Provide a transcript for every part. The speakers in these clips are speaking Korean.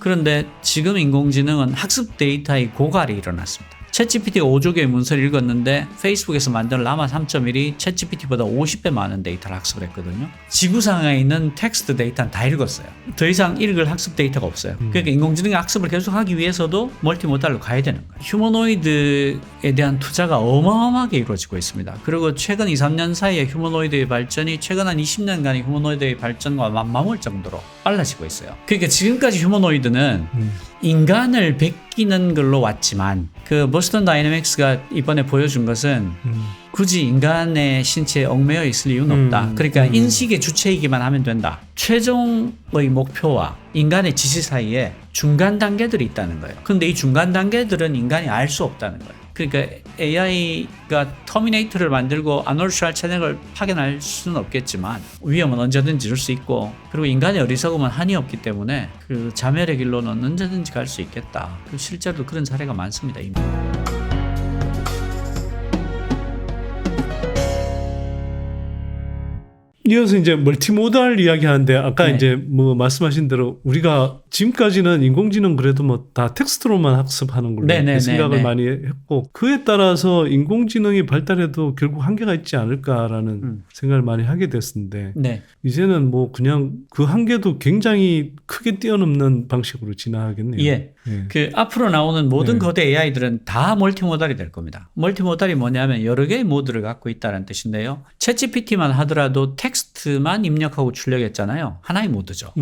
그런데 지금 인공지능은 학습 데이터의 고갈이 일어났습니다. 챗GPT가 5조 개의 문서를 읽었는데 페이스북에서 만든 라마 3.1이 챗GPT보다 50배 많은 데이터를 학습을 했거든요. 지구상에 있는 텍스트 데이터는 다 읽었어요. 더 이상 읽을 학습 데이터가 없어요. 그러니까 인공지능의 학습을 계속하기 위해서도 멀티모달로 가야 되는 거예요. 휴머노이드에 대한 투자가 어마어마하게 이루어지고 있습니다. 그리고 최근 2, 3년 사이에 휴머노이드의 발전이 최근 한 20년간의 휴머노이드의 발전과 맞먹을 정도로 빨라지고 있어요. 그러니까 지금까지 휴머노이드는 인간을 베끼는 걸로 왔지만 그 보스턴 다이내믹스가 이번에 보여준 것은 굳이 인간의 신체에 얽매여 있을 이유는 없다. 그러니까 인식의 주체이기만 하면 된다. 최종의 목표와 인간의 지시 사이에 중간 단계들이 있다는 거예요. 근데 이 중간 단계들은 인간이 알 수 없다는 거예요. 그러니까 AI가 터미네이터를 만들고 아놀드 슈왈체네거를 파견할 수는 없겠지만 위험은 언제든지 줄 수 있고, 그리고 인간의 어리석음은 한이 없기 때문에 그 자멸의 길로는 언제든지 갈 수 있겠다. 실제로 그런 사례가 많습니다. 이미. 이어서 이제 멀티모달 이야기하는데 아까 네. 이제 뭐 말씀하신 대로 우리가 지금까지는 인공지능 그래도 뭐 다 텍스트로만 학습하는 걸로 생각을 많이 했고, 그에 따라서 인공지능이 발달해도 결국 한계가 있지 않을까라는 생각을 많이 하게 됐는데 이제는 뭐 그냥 그 한계도 굉장히 크게 뛰어넘는 방식으로 진화하겠네요. 예. 그 앞으로 나오는 모든 거대 AI들은 다 멀티모달이 될 겁니다. 멀티모달이 뭐냐면 여러 개의 모드를 갖고 있다는 뜻인데요. 챗GPT만 하더라도 텍스트만 입력하고 출력했잖아요. 하나의 모드죠.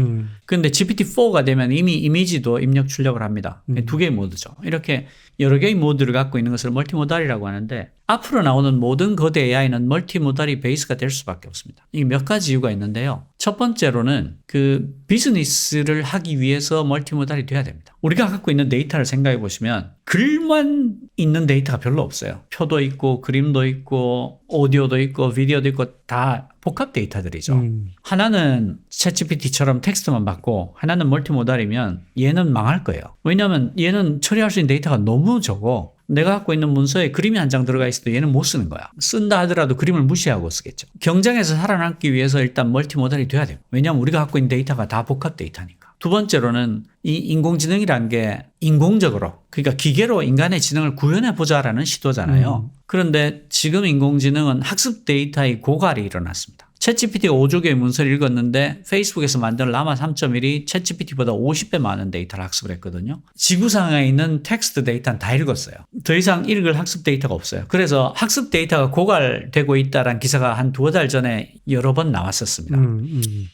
그런데 GPT-4가 되면 이미 이미지도 입력 출력을 합니다. 두 개의 모드죠. 이렇게 여러 개의 모드를 갖고 있는 것을 멀티모달이라고 하는데, 앞으로 나오는 모든 거대 AI는 멀티모달이 베이스가 될 수밖에 없습니다. 이게 몇 가지 이유가 있는데요. 첫 번째로는 그 비즈니스를 하기 위해서 멀티모달이 돼야 됩니다. 우리가 갖고 있는 데이터를 생각해 보시면 글만 있는 데이터가 별로 없어요. 표도 있고 그림도 있고 오디오도 있고 비디오도 있고 다 복합 데이터들이죠. 하나는 챗GPT처럼 텍스트만 받고 하나는 멀티모달이면 얘는 망할 거예요. 왜냐하면 얘는 처리할 수 있는 데이터가 너무 적어. 내가 갖고 있는 문서에 그림이 한 장 들어가 있어도 얘는 못 쓰는 거야. 쓴다 하더라도 그림을 무시하고 쓰겠죠. 경쟁에서 살아남기 위해서 일단 멀티모달이 돼야 돼요. 왜냐하면 우리가 갖고 있는 데이터가 다 복합 데이터니까. 두 번째로는 이 인공지능이란 게 인공적으로, 그러니까 기계로 인간의 지능을 구현해 보자라는 시도잖아요. 그런데 지금 인공지능은 학습 데이터의 고갈이 일어났습니다. 챗GPT가 5조 개의 문서를 읽었는데 페이스북에서 만든 라마 3.1이 챗GPT보다 50배 많은 데이터를 학습을 했거든요. 지구상에 있는 텍스트 데이터는 다 읽었어요. 더 이상 읽을 학습 데이터가 없어요. 그래서 학습 데이터가 고갈되고 있다는 기사가 한 두어 달 전에 여러 번 나왔었습니다.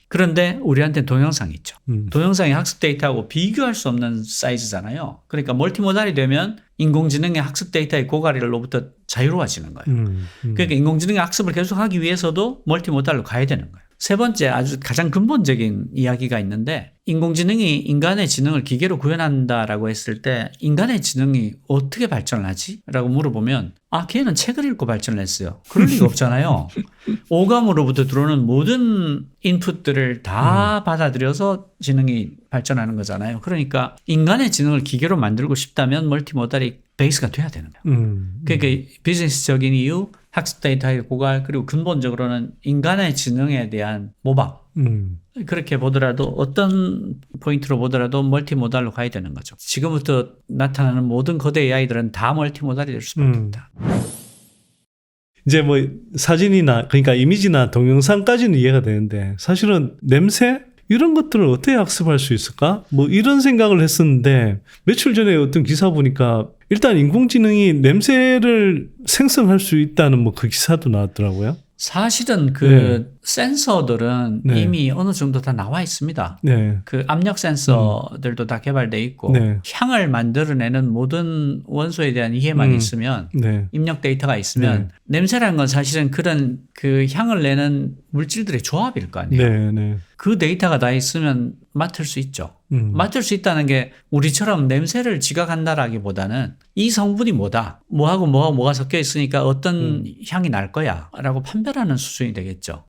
그런데 우리한테 동영상이 있죠. 동영상이 학습 데이터하고 비교할 수 없는 사이즈잖아요. 그러니까 멀티모달이 되면 인공지능의 학습 데이터의 고갈로부터 자유로워지는 거예요. 그러니까 인공지능의 학습을 계속하기 위해서도 멀티모달로 가야 되는 거예요. 세 번째, 아주 가장 근본적인 이야기가 있는데, 인공지능이 인간의 지능을 기계로 구현한다라고 했을 때 인간의 지능이 어떻게 발전을 하지? 라고 물어보면 걔는 책을 읽고 발전을 했어요. 그럴 리가 없잖아요. 오감으로부터 들어오는 모든 인풋들을 다 받아들여서 지능이 발전하는 거잖아요. 그러니까 인간의 지능을 기계로 만들고 싶다면 멀티모달이 베이스가 돼야 되는 거예요. 그러니까 비즈니스적인 이유, 학습 데이터의 고갈, 그리고 근본적으로는 인간의 지능에 대한 모방. 그렇게 보더라도 어떤 포인트로 보더라도 멀티모달로 가야 되는 거죠. 지금부터 나타나는 모든 거대 AI들은 다 멀티모달이 될 수밖에 없다. 이제 뭐 사진이나 그러니까 이미지나 동영상까지는 이해가 되는데 사실은 냄새? 이런 것들을 어떻게 학습할 수 있을까? 뭐 이런 생각을 했었는데 며칠 전에 어떤 기사 보니까 일단 인공지능이 냄새를 생성할 수 있다는 뭐 그 기사도 나왔더라고요. 사실은 그 센서들은 이미 어느 정도 다 나와 있습니다. 그 압력 센서들도 다 개발돼 있고 향을 만들어내는 모든 원소에 대한 이해만 있으면 입력 데이터가 있으면 냄새라는 건 사실은 그런 그 향을 내는 물질들의 조합일 거 아니에요. 그 데이터가 다 있으면 맡을 수 있죠. 맡을 수 있다는 게 우리처럼 냄새를 지각한다라기보다는 이 성분이 뭐다, 뭐하고 뭐가 섞여 있으니까 어떤 향이 날 거야 라고 판별하는 수준이 되겠죠.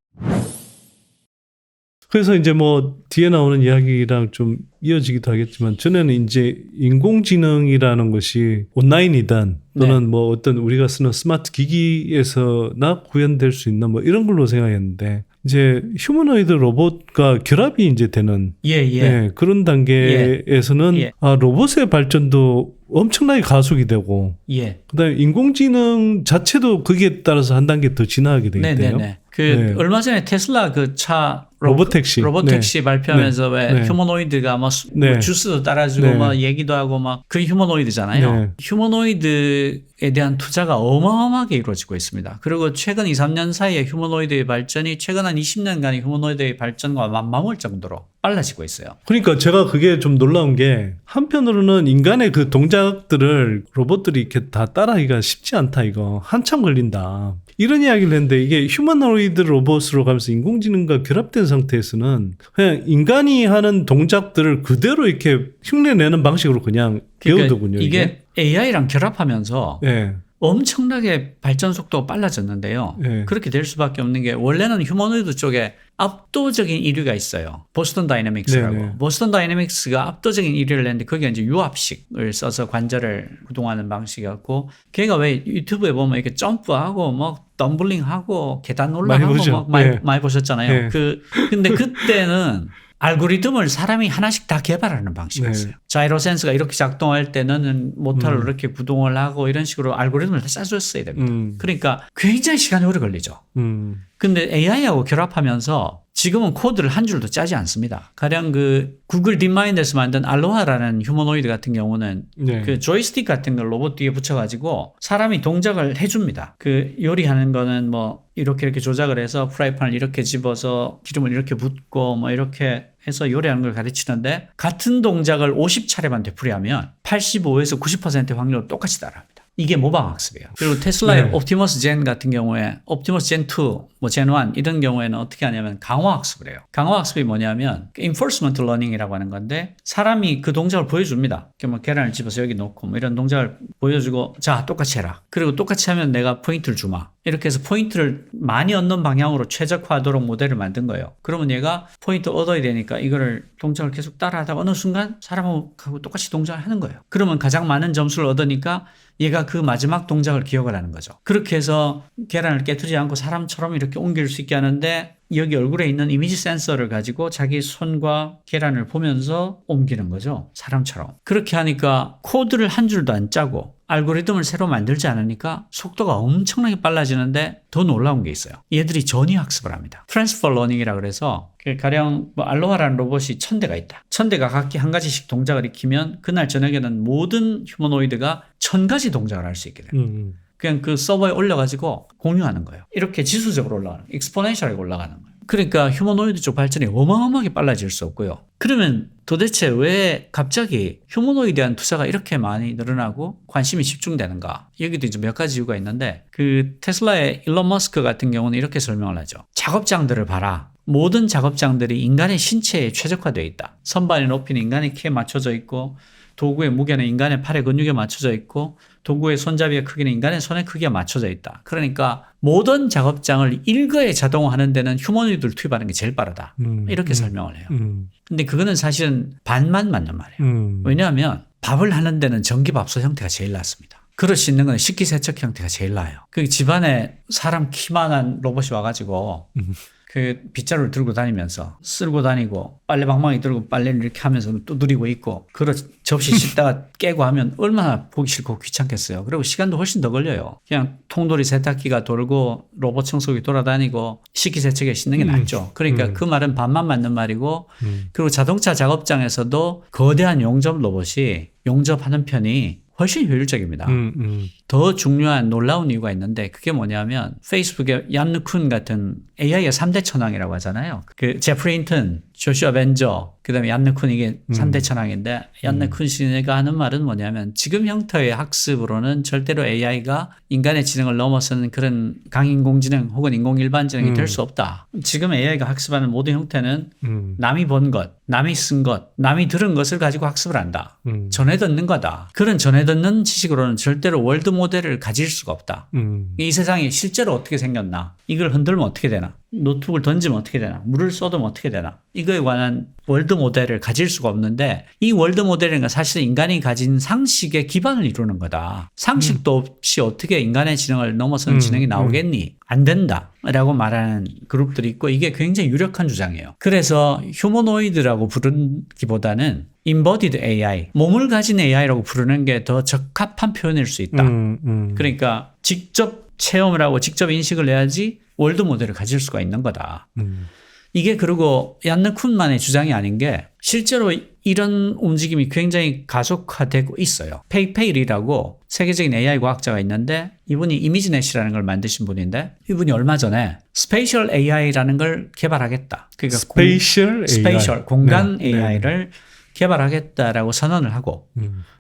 그래서 이제 뭐 뒤에 나오는 이야기랑 좀 이어지기도 하겠지만 전에는 이제 인공지능이라는 것이 온라인이든 또는 뭐 어떤 우리가 쓰는 스마트 기기에서나 구현될 수 있는 뭐 이런 걸로 생각했는데 이제 휴머노이드 로봇과 결합이 이제 되는 그런 단계에서는 로봇의 발전도 엄청나게 가속이 되고 그다음에 인공지능 자체도 거기에 따라서 한 단계 더 진화하게 되겠대요. 얼마 전에 테슬라 그 차 로봇택시 발표하면서 왜 휴머노이드가 뭐 주스도 따라주고 뭐 얘기도 하고 막 그 휴머노이드잖아요. 휴머노이드에 대한 투자가 어마어마하게 이루어지고 있습니다. 그리고 최근 2, 3년 사이에 휴머노이드의 발전이 최근 한 20년간의 휴머노이드의 발전과 맞먹을 정도로 빨라지고 있어요. 그러니까 제가 그게 좀 놀라운 게 한편으로는 인간의 그 동작들을 로봇들이 이렇게 다 따라하기가 쉽지 않다 이거 한참 걸린다. 이런 이야기를 했는데 이게 휴머노이드 로봇으로 가면서 인공지능과 결합된 상태에서는 그냥 인간이 하는 동작들을 그대로 이렇게 흉내내는 방식으로 그냥 배우더군요. 이게 AI랑 결합하면서 엄청나게 발전 속도가 빨라졌는데요. 그렇게 될 수밖에 없는 게 원래는 휴머노이드 쪽에 압도적인 1위가 있어요. 보스턴 다이내믹스라고. 보스턴 다이내믹스가 압도적인 1위를 냈는데 그게 이제 유압식을 써서 관절을 구동하는 방식이었고 걔가 왜 유튜브에 보면 이렇게 점프하고 뭐 덤블링하고 계단 올라가고 많이 보셨잖아요. 근데 그때는 알고리즘을 사람이 하나씩 다 개발하는 방식이었어요. 자이로 센서가 이렇게 작동할 때는 모터를 이렇게 구동을 하고 이런 식으로 알고리즘을 다 짜줬어야 됩니다. 그러니까 굉장히 시간이 오래 걸리죠. 근데 AI하고 결합하면서 지금은 코드를 한 줄도 짜지 않습니다. 가령 그 구글 딥마인드에서 만든 알로하라는 휴머노이드 같은 경우는 그 조이스틱 같은 걸 로봇 뒤에 붙여가지고 사람이 동작을 해줍니다. 그 요리하는 거는 뭐 이렇게 조작을 해서 프라이팬을 이렇게 집어서 기름을 이렇게 붓고 뭐 이렇게 해서 요리하는 걸 가르치는데 같은 동작을 50차례만 되풀이하면 85에서 90%의 확률로 똑같이 따라합니다. 이게 모방학습이에요. 그리고 테슬라의 옵티머스 젠 같은 경우에 옵티머스 젠 2, 뭐 젠 1 이런 경우에는 어떻게 하냐면 강화학습을 해요. 강화학습이 뭐냐면 enforcement learning이라고 하는 건데 사람이 그 동작을 보여줍니다. 뭐 계란을 집어서 여기 놓고 뭐 이런 동작을 보여주고 자 똑같이 해라. 그리고 똑같이 하면 내가 포인트를 주마. 이렇게 해서 포인트를 많이 얻는 방향으로 최적화하도록 모델을 만든 거예요. 그러면 얘가 포인트 얻어야 되니까 이거를 동작을 계속 따라하다가 어느 순간 사람하고 똑같이 동작을 하는 거예요. 그러면 가장 많은 점수를 얻으니까 얘가 그 마지막 동작을 기억을 하는 거죠. 그렇게 해서 계란을 깨트리지 않고 사람처럼 이렇게 옮길 수 있게 하는데 여기 얼굴에 있는 이미지 센서를 가지고 자기 손과 계란을 보면서 옮기는 거죠. 사람처럼. 그렇게 하니까 코드를 한 줄도 안 짜고 알고리즘을 새로 만들지 않으니까 속도가 엄청나게 빨라지는데 더 놀라운 게 있어요. 얘들이 전위 학습을 합니다. 트랜스퍼 러닝이라 그래서 가령 뭐 알로하라는 로봇이 1000대가 있다. 1000대가 각기 한 가지씩 동작을 익히면 그날 저녁에는 모든 휴머노이드가 1000가지 동작을 할 수 있게 돼요. 그냥 그 서버에 올려가지고 공유하는 거예요. 이렇게 지수적으로 올라가는 거예요. 익스포넨셜하게 올라가는 거예요. 그러니까 휴머노이드 쪽 발전이 어마어마하게 빨라질 수 없고요. 그러면 도대체 왜 갑자기 휴머노이드에 대한 투자가 이렇게 많이 늘어나고 관심이 집중되는가? 여기도 이제 몇 가지 이유가 있는데 그 테슬라의 일론 머스크 같은 경우는 이렇게 설명을 하죠. 작업장들을 봐라. 모든 작업장들이 인간의 신체에 최적화되어 있다. 선반의 높이는 인간의 키에 맞춰져 있고 도구의 무게는 인간의 팔의 근육에 맞춰져 있고 도구의 손잡이의 크기는 인간의 손의 크기에 맞춰져 있다. 그러니까 모든 작업장을 일거에 자동화하는 데는 휴머노이드를 투입하는 게 제일 빠르다. 이렇게 설명을 해요. 근데 그거는 사실은 반만 맞는 말이에요. 왜냐하면 밥을 하는 데는 전기밥솥 형태가 제일 낫습니다. 그릇 씻는 건 식기세척 형태가 제일 나아요. 그 집안에 사람 키만한 로봇이 와가지고 그 빗자루를 들고 다니면서 쓸고 다니고 빨래방망이 들고 빨래를 이렇게 하면서 두드리고 있고 그릇 접시 씻다가 깨고 하면 얼마나 보기 싫고 귀찮겠어요. 그리고 시간도 훨씬 더 걸려요. 그냥 통돌이 세탁기가 돌고 로봇 청소기 돌아다니고 식기세척에 씻는 게 낫죠. 그러니까 그 말은 반만 맞는 말이고 그리고 자동차 작업장에서도 거대한 용접 로봇이 용접하는 편이 훨씬 효율적입니다. 더 중요한 놀라운 이유가 있는데 그게 뭐냐면 페이스북의 얀 누쿤 같은 AI의 3대 천왕이라고 하잖아요. 그 제프리 힌튼, 조슈아 벤저, 그다음에 얀 누쿤 이게 3대 천왕인데 얀 누쿤 씨가 하는 말은 뭐냐면 지금 형태의 학습으로는 절대로 AI가 인간의 지능을 넘어서는 그런 강인공지능 혹은 인공일반지능이 될 수 없다. 지금 AI가 학습하는 모든 형태는 남이 본 것, 남이 쓴 것, 남이 들은 것을 가지고 학습을 한다. 전해 듣는 거다. 그런 전해 듣는 지식으로는 절대로 월드 모델을 가질 수가 없다. 음. 이 세상이 실제로 어떻게 생겼나? 이걸 흔들면 어떻게 되나? 노트북을 던지면 어떻게 되나? 물을 쏟으면 어떻게 되나? 이거에 관한 월드 모델을 가질 수가 없는데 이 월드 모델은 사실은 인간이 가진 상식의 기반을 이루는 거다. 상식도 없이 어떻게 인간의 지능을 넘어선 지능이 나오겠니? 안 된다. 라고 말하는 그룹들이 있고 이게 굉장히 유력한 주장이에요. 그래서 휴머노이드라고 부르기보다는 embodied AI, 몸을 가진 AI라고 부르는 게 더 적합한 표현일 수 있다. 그러니까 직접 체험을 하고 직접 인식을 해야지 월드 모델을 가질 수가 있는 거다. 이게 그리고 얀느 쿤만의 주장이 아닌 게 실제로 이런 움직임이 굉장히 가속화되고 있어요. 페이페일이라고 세계적인 AI 과학자가 있는데 이분이 이미지넷이라는 걸 만드신 분인데 이분이 얼마 전에 스페이셜 AI라는 걸 개발하겠다. 그러니까 스페이셜 공간 네. AI를 개발하겠다라고 선언을 하고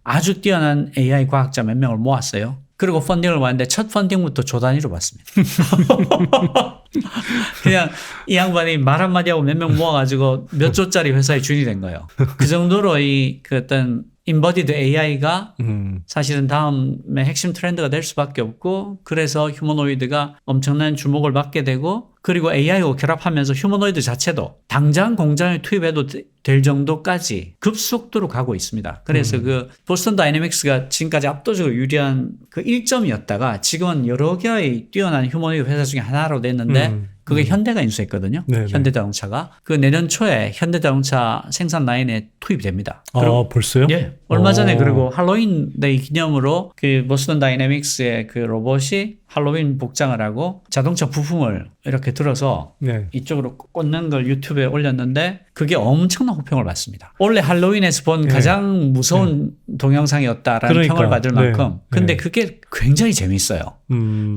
아주 뛰어난 AI 과학자 몇 명을 모았어요. 그리고 펀딩을 받는데 첫 펀딩부터 조 단위로 받습니다. 그냥 이 양반이 말 한마디 하고 몇 명 모아가지고 몇 조짜리 회사의 주인이 된 거예요. 그 정도로 그 어떤 embodied AI가 사실은 다음에 핵심 트렌드가 될 수밖에 없고 그래서 휴머노이드가 엄청난 주목을 받게 되고 그리고 AI와 결합하면서 휴머노이드 자체도 당장 공장에 투입해도 될 정도까지 급속도로 가고 있습니다. 그래서 그 보스턴 다이내믹스가 지금까지 압도적으로 유리한 그 1점이었다가 지금은 여러 개의 뛰어난 휴머노이드 회사 중에 하나로 됐는데 그게 현대가 인수했거든요. 네네. 현대자동차가. 그 내년 초에 현대자동차 생산 라인에 투입이 됩니다. 아, 벌써요? 예. 얼마 전에 그리고 할로윈 데이 기념으로 그 보스턴 다이내믹스의 그 로봇이 할로윈 복장을 하고 자동차 부품을 이렇게 들어서 네. 이쪽으로 꽂는 걸 유튜브에 올렸는데 그게 엄청난 호평을 받습니다. 원래 할로윈에서 본 가장 무서운 동영상이었다라는 그러니까. 평을 받을 만큼 네. 근데 그게 굉장히 재밌어요.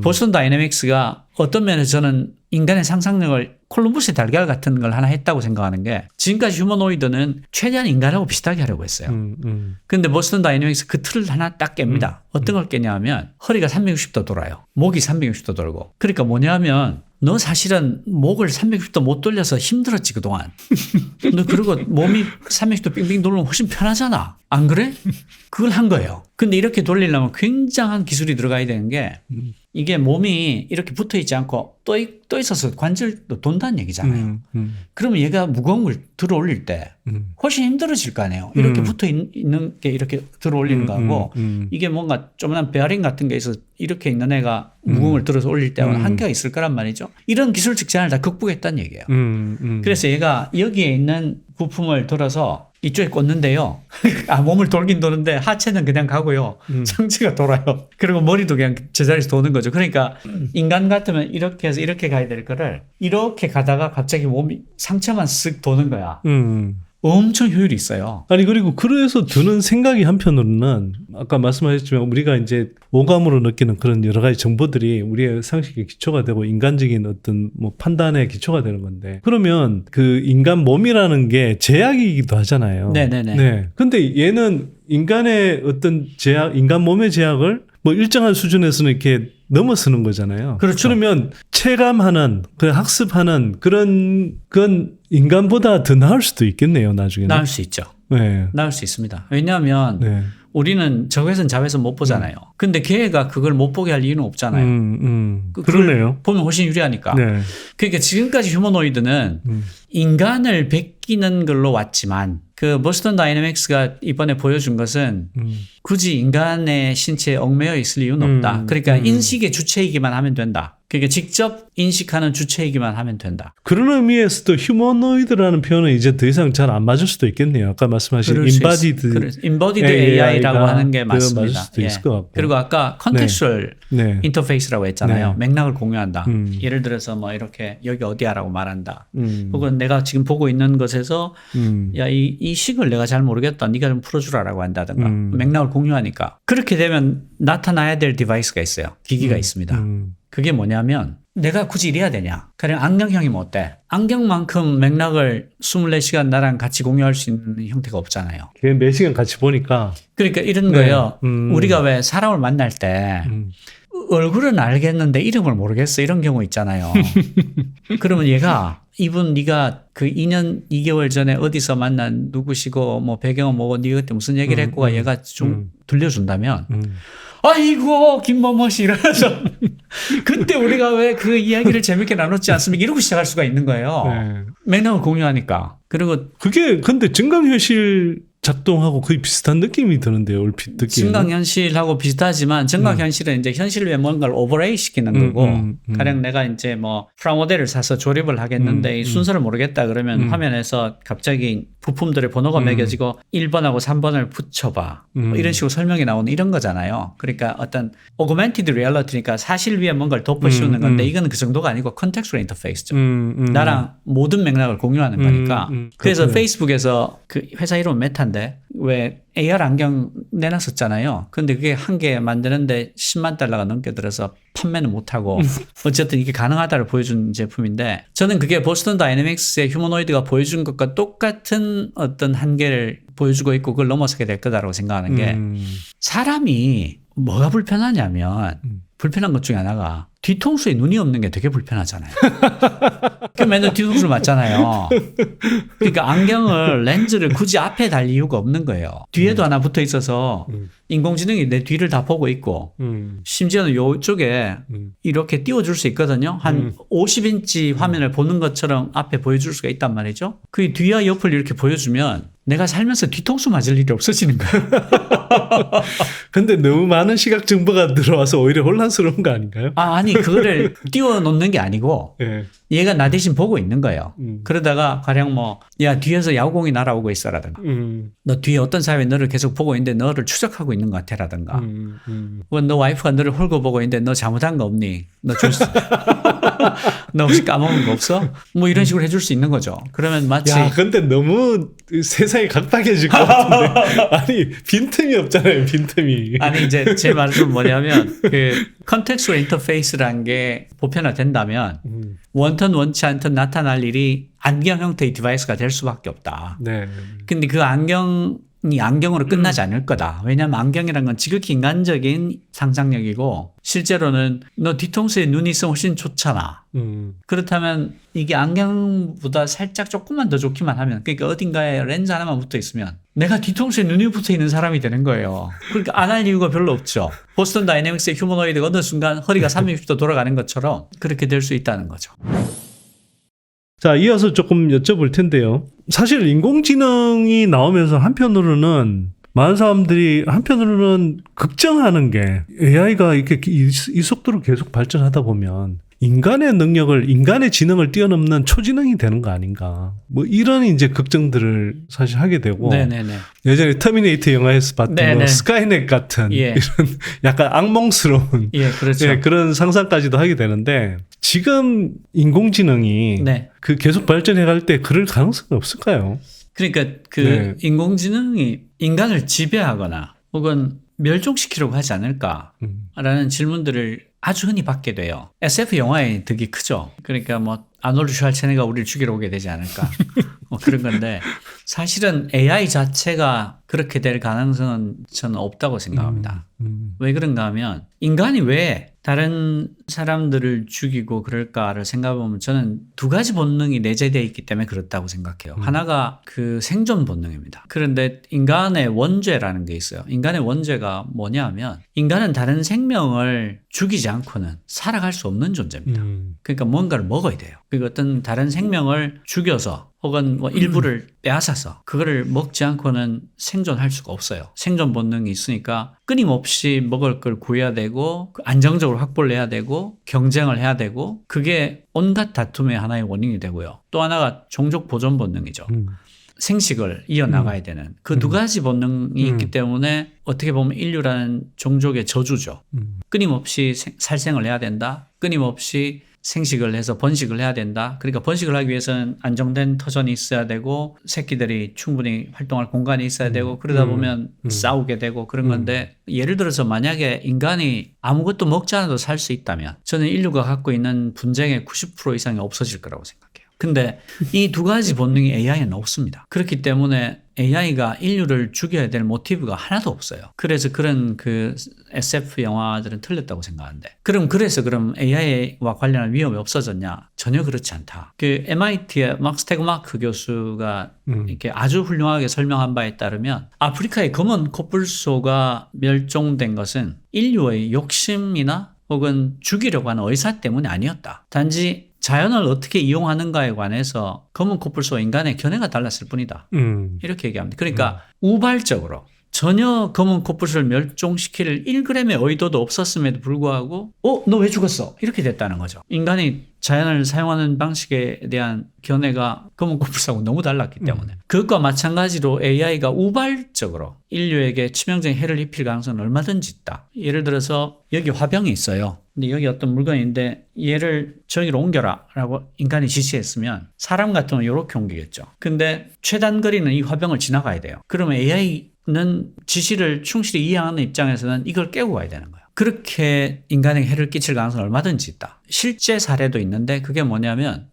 보스턴 다이내믹스가 어떤 면에서 저는 인간의 상상력을 콜럼버스의 달걀 같은 걸 하나 했다고 생각하는 게 지금까지 휴머노이드는 최대한 인간하고 비슷하게 하려고 했어요. 근데 보스턴 다이내믹스 그 틀을 하나 딱 깹니다. 어떤 걸 깨냐면 허리가 360도 돌아요. 목이 360도 돌고. 그러니까 뭐냐면 너 사실은 목을 360도 못 돌려서 힘들었지 그동안. 너 그리고 몸이 360도 빙빙 돌면 훨씬 편하잖아. 안 그래? 그걸 한 거예요. 근데 이렇게 돌리려면 굉장한 기술이 들어가야 되는 게 이게 몸이 이렇게 붙어 있지 않고 떠 있어서 관절도 돈다는 얘기잖아요. 그러면 얘가 무거운 걸 들어 올릴 때 훨씬 힘들어질 거 아니에요. 이렇게 붙어 있는 게 이렇게 들어 올리는 거하고 이게 뭔가 조그만 베어링 같은 게 있어서 이렇게 있는 애가 무거운 걸 들어서 올릴 때는 한계가 있을 거란 말이죠. 이런 기술적 제한을 다 극복했다는 얘기예요. 그래서 얘가 여기에 있는 부품을 들어서 이쪽에 꽂는데요. 몸을 돌긴 도는데 하체는 그냥 가고요. 상체가 돌아요. 그리고 머리도 그냥 제자리에서 도는 거죠. 그러니까 인간 같으면 이렇게 해서 이렇게 가야 될 거를 이렇게 가다가 갑자기 몸이 상체만 쓱 도는 거야. 엄청 효율이 있어요. 아니 그리고 그래서 드는 생각이 한편으로는 아까 말씀하셨지만 우리가 이제 오감으로 느끼는 그런 여러 가지 정보들이 우리의 상식의 기초가 되고 인간적인 어떤 뭐 판단의 기초가 되는 건데 그러면 그 인간 몸이라는 게 제약이기도 하잖아요. 네네네. 네. 근데 얘는 인간의 어떤 제약, 인간 몸의 제약을 뭐 일정한 수준에서는 이렇게 넘어서는 거잖아요. 그렇죠. 그러면 체감하는, 학습하는 그런 건 인간보다 더 나을 수도 있겠네요, 나중에는. 나을 수 있죠. 네. 나을 수 있습니다. 왜냐하면 네. 우리는 적외선 자외선 못 보잖아요. 근데 걔가 그걸 못 보게 할 이유는 없잖아요. 그러네요. 보면 훨씬 유리하니까. 네. 그러니까 지금까지 휴머노이드는 인간을 베끼는 걸로 왔지만 그 보스턴 다이내믹스가 이번에 보여준 것은 굳이 인간의 신체에 얽매여 있을 이유는 없다. 그러니까 인식의 주체이기만 하면 된다. 그러니까 직접 인식하는 주체이기만 하면 된다. 그런 의미에서도 휴머노이드라는 표현은 이제 더 이상 잘 안 맞을 수도 있겠네요. 아까 말씀하신 embodied AI라고 하는 게 맞습니다. 맞을 수도 있을 것 같고. 그리고 아까 contextual 네. 인터페이스라고 했잖아요. 네. 맥락을 공유한다. 예를 들어서 뭐 이렇게 여기 어디야라고 말한다. 혹은 내가 지금 보고 있는 것에서 야, 이 식을 내가 잘 모르겠다. 네가 좀 풀어주라라고 한다든가. 맥락을 공유하니까. 그렇게 되면 나타나야 될 디바이스가 있어요. 기기가 있습니다. 그게 뭐냐면 내가 굳이 이래야 되냐. 그냥 안경형이면 어때? 안경만큼 맥락을 24시간 나랑 같이 공유할 수 있는 형태가 없잖아요. 걔 몇 시간 같이 보니까. 그러니까 이런 거예요. 우리가 왜 사람을 만날 때 얼굴은 알겠는데 이름을 모르겠어. 이런 경우 있잖아요. 그러면 얘가 이분 네가 그 2년 2개월 전에 어디서 만난 누구시고 뭐 배경은 뭐고 네가 그때 무슨 얘기를 했고가 얘가 좀 들려준다면 아이고 김某某씨 이러면서 그때 우리가 왜 그 이야기를 재밌게 나눴지 않습니까? 이러고 시작할 수가 있는 거예요. 네. 맥락을 공유하니까. 그리고 그게 근데 증강현실 작동하고 거의 비슷한 느낌이 드는데요. 얼핏 듣기에는. 증강현실하고 비슷하지만 증강현실은 이제 현실 위에 뭔가를 오버레이 시키는 거고 가령 내가 이제 뭐 프라모델을 사서 조립을 하겠는데 이 순서를 모르겠다 그러면 화면에서 갑자기 부품들의 번호가 매겨지고 1번하고 3번을 붙여봐. 뭐 이런 식으로 설명이 나오는 이런 거잖아요. 그러니까 어떤 오그멘티드 리얼리티니까 사실 위에 뭔가를 덮어 씌우는 건데 이건 그 정도가 아니고 컨텍스츄얼 인터페이스죠. 나랑 모든 맥락을 공유하는 거니까. 그래서 페이스북에서 그 회사 이름 메타인데 왜 AR 안경 내놨었잖아요. 근데 그게 한 개 만드는데 10만 달러가 넘게 들어서 판매는 못하고 어쨌든 이게 가능하다를 보여준 제품인데 저는 그게 보스턴 다이내믹스의 휴머노이드가 보여준 것과 똑같은 어떤 한계를 보여주고 있고 그걸 넘어서게 될 거다라고 생각하는 게 사람이 뭐가 불편하냐면 불편한 것 중에 하나가 뒤통수에 눈이 없는 게 되게 불편하잖아요. 그 맨날 뒤통수를 맞잖아요. 그러니까 안경을 렌즈를 굳이 앞에 달 이유가 없는 거예요. 뒤에도 하나 붙어 있어서 인공지능이 내 뒤를 다 보고 있고 심지어는 이쪽에 이렇게 띄워줄 수 있거든요. 한 50인치 화면을 보는 것처럼 앞에 보여줄 수가 있단 말이죠. 그 뒤와 옆을 이렇게 보여주면 내가 살면서 뒤통수 맞을 일이 없어지는 거예요. 근데 너무 많은 시각 정보가 들어와서 오히려 혼란스러운 거 아닌가요? 아니 그거를 띄워 놓는 게 아니고 네. 얘가 나 대신 보고 있는 거예요. 그러다가 가령 뭐 야 뒤에서 야구공이 날아오고 있어라든가 너 뒤에 어떤 사람이 너를 계속 보고 있는데 너를 추적하고 있는 것 같아라든가 혹은 너 와이프가 너를 홀고 보고 있는데 너 잘못한 거 없니? 너 혹시 까먹은 거 없어? 뭐 이런 식으로 해줄 수 있는 거죠. 그러면 마치 야 근데 너무 세상이 각박해질 것 같은데 아니 빈틈이 없잖아요. 빈틈이. 아니 이제 제 말은 뭐냐면 그 컨텍스츄얼 인터페이스라는 게 보편화된다면 원턴 원치 않던 나타날 일이 안경 형태의 디바이스가 될 수밖에 없다. 네. 근데 그 안경이 안경으로 끝나지 않을 거다. 왜냐하면 안경이란 건 지극히 인간적인 상상력이고 실제로는 너 뒤통수에 눈이 있으면 훨씬 좋잖아. 그렇다면 이게 안경보다 살짝 조금만 더 좋기만 하면 그러니까 어딘가에 렌즈 하나만 붙어 있으면 내가 뒤통수에 눈이 붙어 있는 사람이 되는 거예요. 그러니까 안 할 이유가 별로 없죠. 보스턴 다이내믹스의 휴머노이드가 어느 순간 허리가 360도 돌아가는 것처럼 그렇게 될 수 있다는 거죠. 자, 이어서 조금 여쭤볼 텐데요. 사실 인공지능이 나오면서 한편으로는 많은 사람들이 한편으로는 걱정하는 게 AI가 이렇게 이 속도로 계속 발전하다 보면 인간의 능력을, 인간의 지능을 뛰어넘는 초지능이 되는 거 아닌가. 뭐 이런 이제 걱정들을 사실 하게 되고. 네네네. 예전에 터미네이터 영화에서 봤던 뭐 스카이넷 같은 이런 약간 악몽스러운 그렇죠. 그런 상상까지도 하게 되는데 지금 인공지능이 그 계속 발전해 갈 때 그럴 가능성이 없을까요? 그러니까 그 인공지능이 인간을 지배하거나 혹은 멸종시키려고 하지 않을까라는 질문들을 아주 흔히 받게 돼요. SF 영화의 득이 크죠. 그러니까 뭐 아놀드 슈왈체네거가 우리를 죽이러 오게 되지 않을까 뭐 그런 건데 사실은 AI 자체가 그렇게 될 가능성은 저는 없다고 생각합니다. 왜 그런가 하면 인간이 왜 다른 사람들을 죽이고 그럴까를 생각해보면 저는 두 가지 본능이 내재되어 있기 때문에 그렇다고 생각해요. 하나가 그 생존 본능입니다. 그런데 인간의 원죄라는 게 있어요. 인간의 원죄가 뭐냐 하면 인간은 다른 생명을 죽이지 않고는 살아갈 수 없는 존재입니다. 그러니까 뭔가를 먹어야 돼요. 그러니까 어떤 다른 생명을 죽여서 혹은 뭐 일부를 빼앗아서 그거를 먹지 않고는 생존할 수가 없어요. 생존 본능이 있으니까 끊임없이 먹을 걸 구해야 되고 안정적으로 확보를 해야 되고 경쟁을 해야 되고 그게 온갖 다툼의 하나의 원인이 되고요. 또 하나가 종족 보존 본능이죠. 생식을 이어나가야 되는 그 두 가지 본능이 있기 때문에 어떻게 보면 인류라는 종족의 저주죠. 끊임없이 살생을 해야 된다. 끊임없이 생식을 해서 번식을 해야 된다. 그러니까 번식을 하기 위해서는 안정된 터전이 있어야 되고 새끼들이 충분히 활동할 공간이 있어야 되고 그러다 보면 싸우게 되고 그런 건데 예를 들어서 만약에 인간이 아무것도 먹지 않아도 살 수 있다면 저는 인류가 갖고 있는 분쟁의 90% 이상이 없어질 거라고 생각해요. 근데 이 두 가지 본능이 AI에는 없습니다. 그렇기 때문에 AI가 인류를 죽여야 될 모티브가 하나도 없어요. 그래서 그런 그 SF 영화들은 틀렸다고 생각하는데. 그럼 AI와 관련한 위험이 없어졌냐? 전혀 그렇지 않다. 그 MIT의 스테그마크 교수가 이렇게 아주 훌륭하게 설명한 바에 따르면 아프리카의 검은 코뿔소가 멸종된 것은 인류의 욕심이나 혹은 죽이려고 하는 의사 때문이 아니었다. 단지 자연을 어떻게 이용하는가에 관해서 검은 코뿔소와 인간의 견해가 달랐을 뿐이다. 이렇게 얘기합니다. 그러니까 우발적으로 전혀 검은 코뿔소를 멸종시킬 1g의 의도도 없었음에도 불구하고 너 왜 죽었어? 이렇게 됐다는 거죠. 인간이 자연을 사용하는 방식에 대한 견해가 검은 코뿔소하고 너무 달랐기 때문에. 그것과 마찬가지로 AI가 우발적으로 인류에게 치명적인 해를 입힐 가능성은 얼마든지 있다. 예를 들어서 여기 화병이 있어요. 근데 여기 어떤 물건인데 얘를 저기로 옮겨라 라고 인간이 지시했으면 사람 같으면 이렇게 옮기겠죠. 근데 최단거리는 이 화병을 지나가야 돼요. 그러면 AI는 지시를 충실히 이해하는 입장에서는 이걸 깨고 가야 되는 거예요. 그렇게 인간에게 해를 끼칠 가능성은 얼마든지 있다. 실제 사례도 있는데 그게 뭐냐면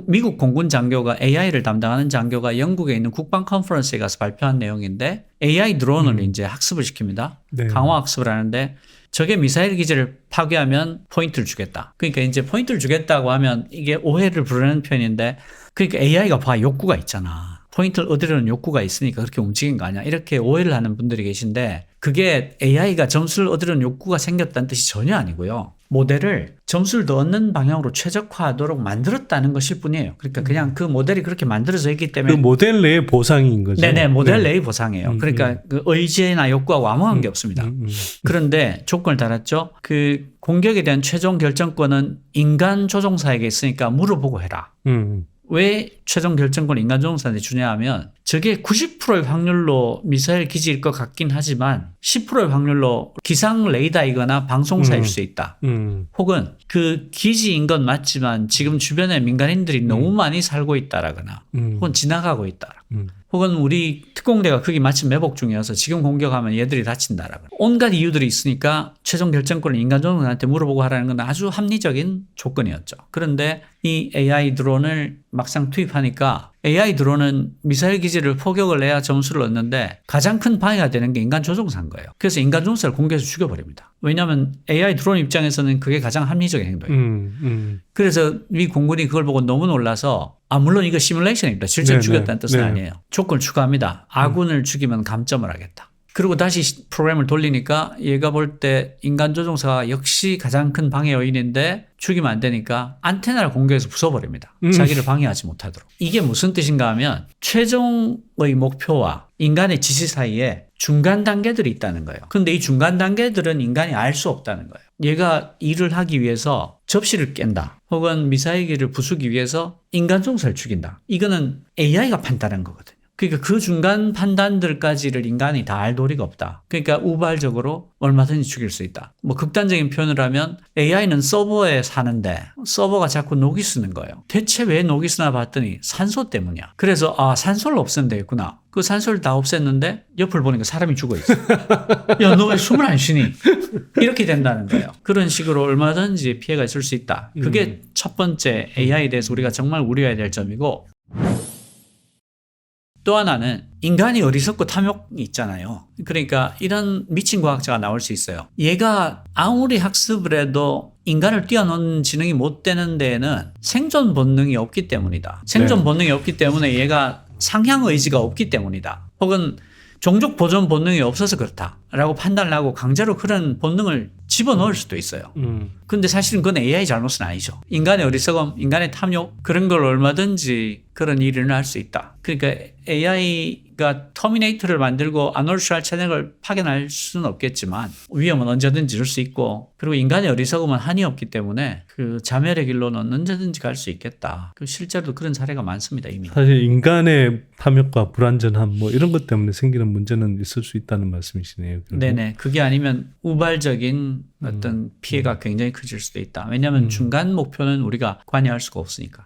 미국 공군 장교가 AI를 담당하는 장교가 영국에 있는 국방 컨퍼런스에 가서 발표한 내용인데 AI 드론을 이제 학습을 시킵니다. 네. 강화 학습을 하는데 저게 미사일 기지를 파괴하면 포인트를 주겠다. 그러니까 이제 포인트를 주겠다고 하면 이게 오해를 부르는 표현인데 그러니까 AI가 욕구가 있잖아. 포인트를 얻으려는 욕구가 있으니까 그렇게 움직인 거 아니야. 이렇게 오해를 하는 분들이 계신데 그게 AI가 점수를 얻으려는 욕구가 생겼다는 뜻이 전혀 아니고요. 모델을 점수를 더 얻는 방향으로 최적화하도록 만들었다는 것일 뿐이에요. 그러니까 그냥 그 모델이 그렇게 만들어져 있기 때문에 그 모델 내의 보상인 거죠. 네네, 모델 내의 보상이에요. 그러니까 그 의지나 욕구하고 아무 관계 없습니다. 그런데 조건을 달았죠. 그 공격에 대한 최종 결정권은 인간 조종사에게 있으니까 물어보고 해라. 왜 최종 결정권을 인간 조종사한테 주냐 하면 저게 90%의 확률로 미사일 기지일 것 같긴 하지만 10%의 확률로 기상 레이더이거나 방송사일 수 있다. 혹은 그 기지인 건 맞지만 지금 주변에 민간인들이 너무 많이 살고 있다라거나 혹은 지나가고 있다. 혹은 우리 특공대가 거기 마침 매복 중이어서 지금 공격하면 얘들이 다친다라거나 온갖 이유들이 있으니까 최종 결정권을 인간 조종사한테 물어보고 하라는 건 아주 합리적인 조건이었죠. 그런데 이 AI 드론을 막상 투입하니까 AI 드론은 미사일 기지를 포격을 해야 점수를 얻는데 가장 큰 방해가 되는 게 인간 조종사인 거예요. 그래서 인간 조종사를 공격해서 죽여버립니다. 왜냐하면 AI 드론 입장에서는 그게 가장 합리적인 행동이에요. 그래서 미 공군이 그걸 보고 너무 놀라서 물론 이거 시뮬레이션입니다. 실제로 죽였다는 뜻은 아니에요. 조건을 추가합니다. 아군을 죽이면 감점을 하겠다. 그리고 다시 프로그램을 돌리니까 얘가 볼 때 인간 조종사가 역시 가장 큰 방해 요인인데 죽이면 안 되니까 안테나를 공격해서 부숴버립니다. 자기를 방해하지 못하도록. 이게 무슨 뜻인가 하면 최종의 목표와 인간의 지시 사이에 중간 단계들이 있다는 거예요. 그런데 이 중간 단계들은 인간이 알 수 없다는 거예요. 얘가 일을 하기 위해서 접시를 깬다. 혹은 미사일기를 부수기 위해서 인간 조종사를 죽인다. 이거는 AI가 판단한 거거든요. 그러니까 그 중간 판단들까지를 인간이 다 알 도리가 없다. 그러니까 우발적으로 얼마든지 죽일 수 있다. 뭐 극단적인 표현을 하면 AI는 서버에 사는데 서버가 자꾸 녹이 쓰는 거예요. 대체 왜 녹이 쓰나 봤더니 산소 때문이야. 그래서 산소를 없애면 되겠구나. 그 산소를 다 없앴는데 옆을 보니까 사람이 죽어 있어. 야, 너 왜 숨을 안 쉬니? 이렇게 된다는 거예요. 그런 식으로 얼마든지 피해가 있을 수 있다. 그게 첫 번째 AI에 대해서 우리가 정말 우려해야 될 점이고 또 하나는 인간이 어리석고 탐욕이 있잖아요. 그러니까 이런 미친 과학자가 나올 수 있어요. 얘가 아무리 학습을 해도 인간을 뛰어넘는 지능이 못 되는 데에는 생존 본능이 없기 때문이다. 생존 본능이 없기 때문에 얘가 상향 의지가 없기 때문이다. 혹은 종족 보존 본능이 없어서 그렇다라고 판단을 하고 강제로 그런 본능을 집어넣을 수도 있어요. 근데 사실은 그건 AI 잘못은 아니죠. 인간의 어리석음, 인간의 탐욕 그런 걸 얼마든지 그런 일을 할 수 있다. 그러니까 AI가 터미네이터를 만들고 아놀드 슈왈체네거를 파견할 수는 없겠지만 위험은 언제든지 줄 수 있고 그리고 인간의 어리석음은 한이 없기 때문에 그 자멸의 길로는 언제든지 갈 수 있겠다. 실제로도 그런 사례가 많습니다. 이미. 사실 인간의 탐욕과 불안전함 뭐 이런 것 때문에 생기는 문제는 있을 수 있다는 말씀이시네요. 결국. 네네. 그게 아니면 우발적인 어떤 피해가 굉장히 커질 수도 있다. 왜냐하면 중간 목표는 우리가 관여할 수가 없으니까.